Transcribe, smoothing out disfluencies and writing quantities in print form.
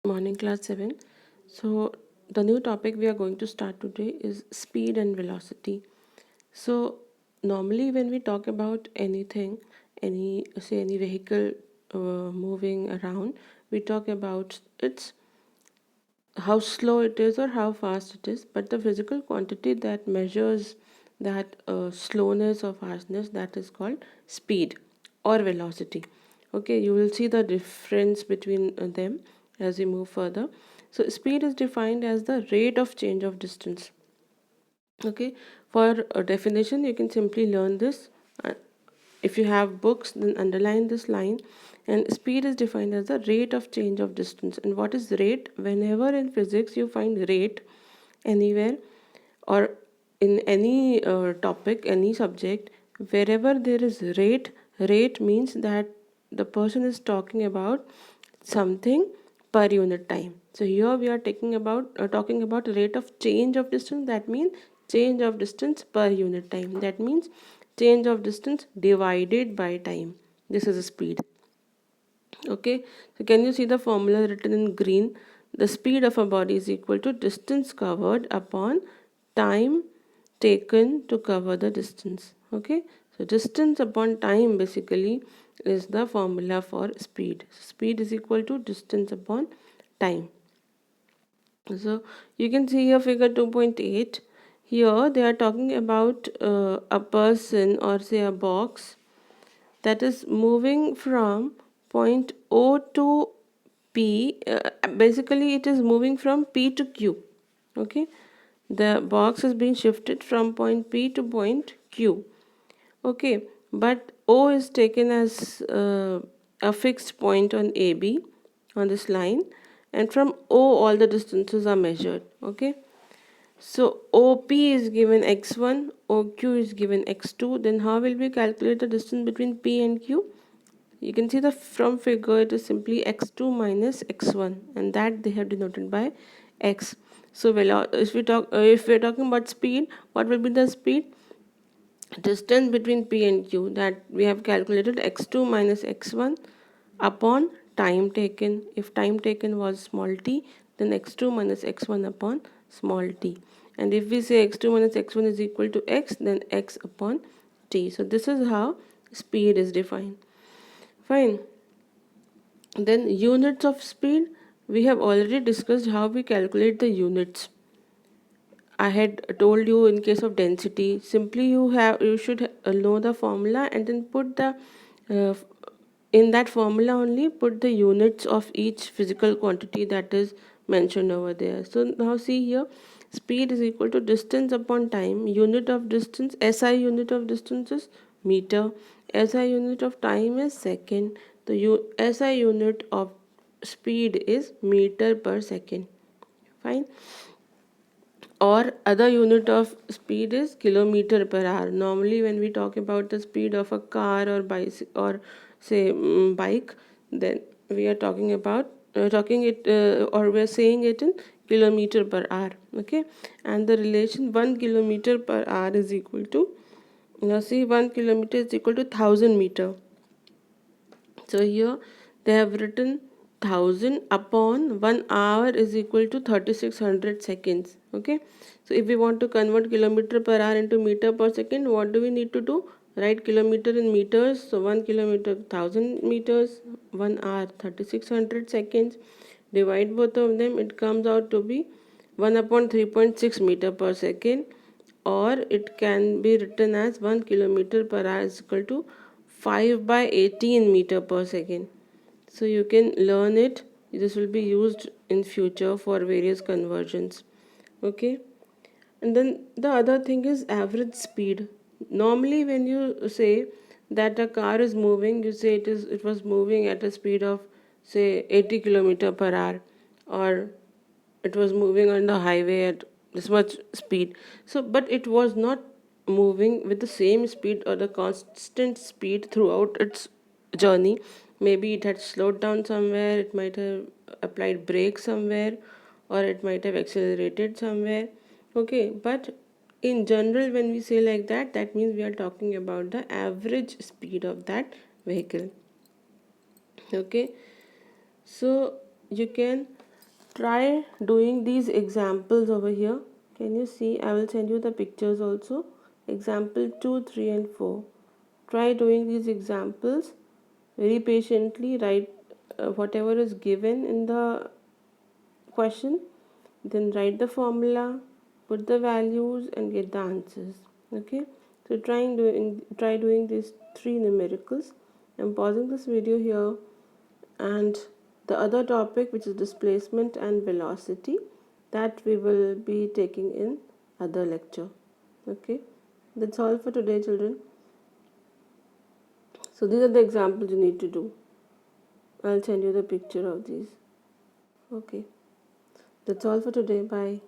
Morning class 7. So the new topic we are going to start today is speed and velocity. So normally when we talk about anything, any vehicle moving around, we talk about its how slow it is or how fast it is, but the physical quantity that measures that slowness or fastness, that is called speed or velocity. Okay, you will see the difference between them as we move further. So speed is defined as the rate of change of distance. Okay, for a definition you can simply learn this. uh, if you have books, then underline this line. And speed is defined as the rate of change of distance. And what is rate? Whenever in physics you find rate anywhere, or in any topic, any subject, wherever there is rate means that the person is talking about something per unit time. So here we are talking about rate of change of distance. That means change of distance per unit time. That means change of distance divided by time. This is a speed. Okay, so can you see the formula written in green? The speed of a body is equal to distance covered upon time taken to cover the distance. Okay, so distance upon time basically is the formula for speed. Speed is equal to distance upon time. So you can see here figure 2.8. Here they are talking about a person, or say a box, that is moving from point O to P. Basically it is moving from P to Q. Okay, the box is being shifted from point P to point Q. Okay, but O is taken as a fixed point on AB, on this line, and from O all the distances are measured. Okay, so OP is given x1, OQ is given x2. Then how will we calculate the distance between P and Q? You can see the from figure, it is simply x2 minus x1, and that they have denoted by x. So if we are talking about speed, what will be the speed? Distance between P and Q, that we have calculated x2 minus x1 upon time taken. If time taken was small t, then x2 minus x1 upon small t. And if we say x2 minus x1 is equal to x, then x upon t. So this is how speed is defined. Fine. Then units of speed, we have already discussed how we calculate the units. I had told you in case of density, simply you should know the formula, and then put the uh, in that formula only put the units of each physical quantity that is mentioned over there. So now see here, speed is equal to distance upon time. Unit of distance, SI unit of distance is meter. SI unit of time is second. The SI unit of speed is meter per second. Fine. Or other unit of speed is kilometer per hour. Normally when we talk about the speed of a car or bicycle, or say bike, then we are talking about or we are saying it in kilometer per hour. Okay, and the relation 1 kilometer per hour is equal to, now see, 1 kilometer is equal to 1000 meter. So here they have written 1000 upon 1 hour is equal to 3600 seconds. Okay, so if we want to convert kilometer per hour into meter per second, what do we need to do? Write kilometer in meters. So 1 kilometer 1000 meters, 1 hour 3600 seconds. Divide both of them, it comes out to be 1 upon 3.6 meter per second, or it can be written as 1 kilometer per hour is equal to 5 by 18 meter per second. So you can learn it. This will be used in future for various conversions. Okay, and then the other thing is average speed. Normally when you say that a car is moving, you say it was moving at a speed of say 80 kilometer per hour, or it was moving on the highway at this much speed. So but it was not moving with the same speed or the constant speed throughout its journey. Maybe it had slowed down somewhere, it might have applied brakes somewhere, or it might have accelerated somewhere. Okay, but in general when we say like that, that means we are talking about the average speed of that vehicle. Okay, so you can try doing these examples over here. Can you see? I will send you the pictures also. Example 2, 3 and 4. Try doing these examples very patiently. Write whatever is given in the question, then write the formula, put the values and get the answers. Okay, so try doing these three numericals. I'm pausing this video here, and the other topic, which is displacement and velocity, that we will be taking in other lecture. Okay, that's all for today, children. So these are the examples you need to do. I'll send you the picture of these. Okay, that's all for today. Bye.